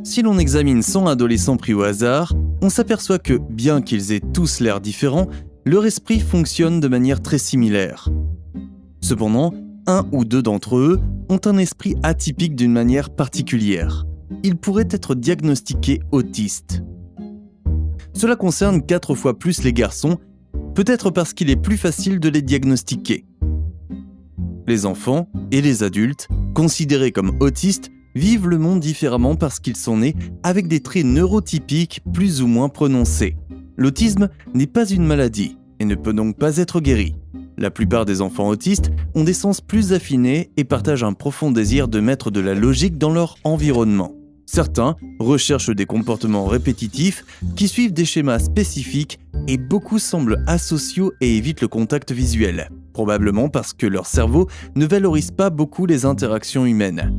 Si l'on examine 100 adolescents pris au hasard, on s'aperçoit que, bien qu'ils aient tous l'air différents, leur esprit fonctionne de manière très similaire. Cependant, un ou deux d'entre eux ont un esprit atypique d'une manière particulière. Ils pourraient être diagnostiqués autistes. Cela concerne 4 fois plus les garçons, peut-être parce qu'il est plus facile de les diagnostiquer. Les enfants et les adultes, considérés comme autistes, vivent le monde différemment parce qu'ils sont nés avec des traits neurotypiques plus ou moins prononcés. L'autisme n'est pas une maladie et ne peut donc pas être guéri. La plupart des enfants autistes ont des sens plus affinés et partagent un profond désir de mettre de la logique dans leur environnement. Certains recherchent des comportements répétitifs qui suivent des schémas spécifiques et beaucoup semblent asociaux et évitent le contact visuel, probablement parce que leur cerveau ne valorise pas beaucoup les interactions humaines.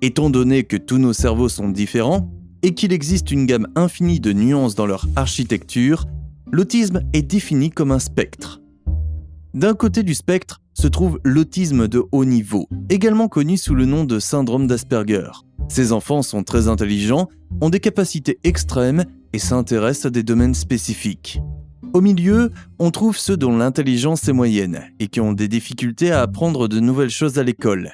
Étant donné que tous nos cerveaux sont différents et qu'il existe une gamme infinie de nuances dans leur architecture, l'autisme est défini comme un spectre. D'un côté du spectre se trouve l'autisme de haut niveau, également connu sous le nom de syndrome d'Asperger. Ces enfants sont très intelligents, ont des capacités extrêmes et s'intéressent à des domaines spécifiques. Au milieu, on trouve ceux dont l'intelligence est moyenne et qui ont des difficultés à apprendre de nouvelles choses à l'école.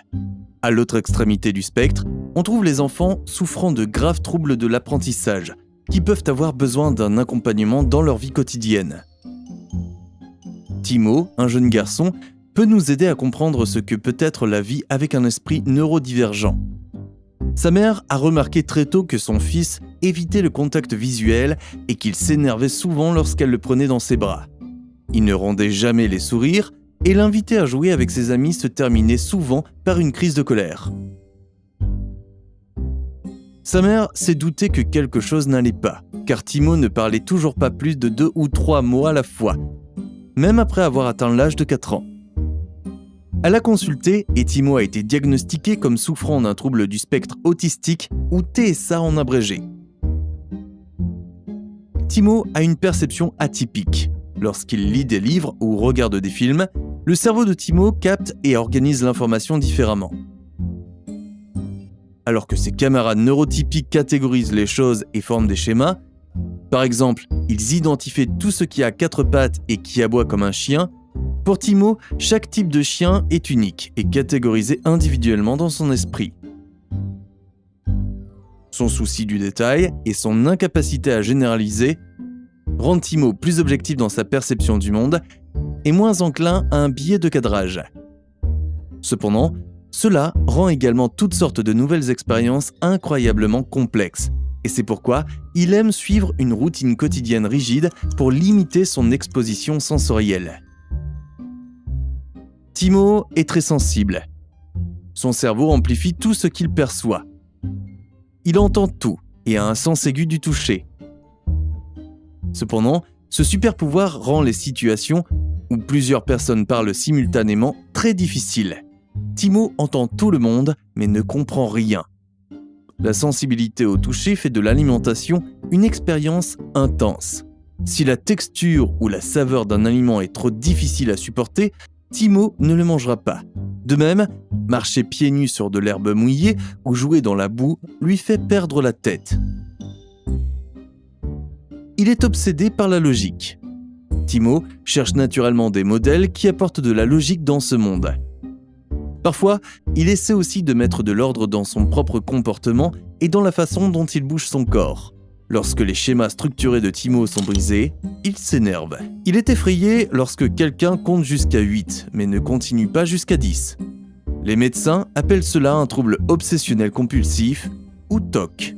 À l'autre extrémité du spectre, on trouve les enfants souffrant de graves troubles de l'apprentissage, qui peuvent avoir besoin d'un accompagnement dans leur vie quotidienne. Timo, un jeune garçon, peut nous aider à comprendre ce que peut être la vie avec un esprit neurodivergent. Sa mère a remarqué très tôt que son fils évitait le contact visuel et qu'il s'énervait souvent lorsqu'elle le prenait dans ses bras. Il ne rendait jamais les sourires et l'inviter à jouer avec ses amis se terminait souvent par une crise de colère. Sa mère s'est doutée que quelque chose n'allait pas, car Timo ne parlait toujours pas plus de 2 ou 3 mots à la fois, même après avoir atteint l'âge de 4 ans. Elle l'a consulté et Timo a été diagnostiqué comme souffrant d'un trouble du spectre autistique ou TSA en abrégé. Timo a une perception atypique. Lorsqu'il lit des livres ou regarde des films, le cerveau de Timo capte et organise l'information différemment. Alors que ses camarades neurotypiques catégorisent les choses et forment des schémas, par exemple, ils identifient tout ce qui a 4 pattes et qui aboie comme un chien, pour Timo, chaque type de chien est unique et catégorisé individuellement dans son esprit. Son souci du détail et son incapacité à généraliser rendent Timo plus objectif dans sa perception du monde et moins enclin à un biais de cadrage. Cependant, cela rend également toutes sortes de nouvelles expériences incroyablement complexes, et c'est pourquoi il aime suivre une routine quotidienne rigide pour limiter son exposition sensorielle. Timo est très sensible. Son cerveau amplifie tout ce qu'il perçoit. Il entend tout et a un sens aigu du toucher. Cependant, ce super pouvoir rend les situations où plusieurs personnes parlent simultanément très difficiles. Timo entend tout le monde mais ne comprend rien. La sensibilité au toucher fait de l'alimentation une expérience intense. Si la texture ou la saveur d'un aliment est trop difficile à supporter, Timo ne le mangera pas. De même, marcher pieds nus sur de l'herbe mouillée ou jouer dans la boue lui fait perdre la tête. Il est obsédé par la logique. Timo cherche naturellement des modèles qui apportent de la logique dans ce monde. Parfois, il essaie aussi de mettre de l'ordre dans son propre comportement et dans la façon dont il bouge son corps. Lorsque les schémas structurés de Timo sont brisés, il s'énerve. Il est effrayé lorsque quelqu'un compte jusqu'à 8, mais ne continue pas jusqu'à 10. Les médecins appellent cela un trouble obsessionnel compulsif ou TOC.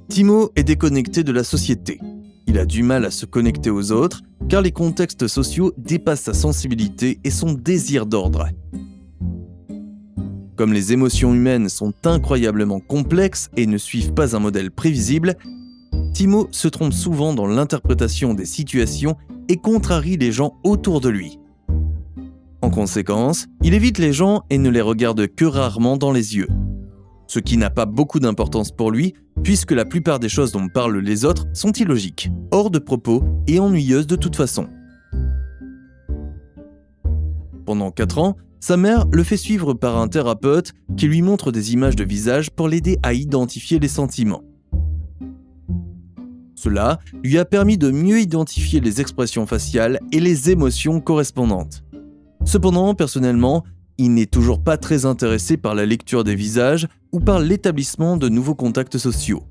Timo est déconnecté de la société. Il a du mal à se connecter aux autres, car les contextes sociaux dépassent sa sensibilité et son désir d'ordre. Comme les émotions humaines sont incroyablement complexes et ne suivent pas un modèle prévisible, Timo se trompe souvent dans l'interprétation des situations et contrarie les gens autour de lui. En conséquence, il évite les gens et ne les regarde que rarement dans les yeux. Ce qui n'a pas beaucoup d'importance pour lui, puisque la plupart des choses dont parlent les autres sont illogiques, hors de propos et ennuyeuses de toute façon. Pendant 4 ans, Sa mère le fait suivre par un thérapeute qui lui montre des images de visage pour l'aider à identifier les sentiments. Cela lui a permis de mieux identifier les expressions faciales et les émotions correspondantes. Cependant, personnellement, il n'est toujours pas très intéressé par la lecture des visages ou par l'établissement de nouveaux contacts sociaux.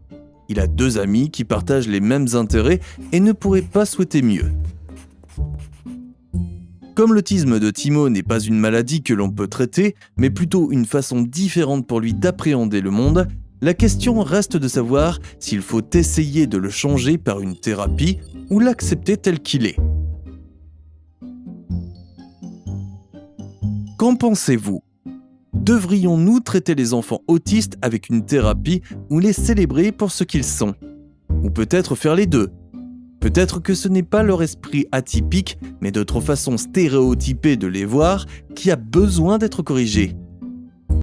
Il a 2 amis qui partagent les mêmes intérêts et ne pourrait pas souhaiter mieux. Comme l'autisme de Timo n'est pas une maladie que l'on peut traiter, mais plutôt une façon différente pour lui d'appréhender le monde, la question reste de savoir s'il faut essayer de le changer par une thérapie ou l'accepter tel qu'il est. Qu'en pensez-vous ? Devrions-nous traiter les enfants autistes avec une thérapie ou les célébrer pour ce qu'ils sont ? Ou peut-être faire les deux ? Peut-être que ce n'est pas leur esprit atypique, mais d'autres façons stéréotypées de les voir qui a besoin d'être corrigé.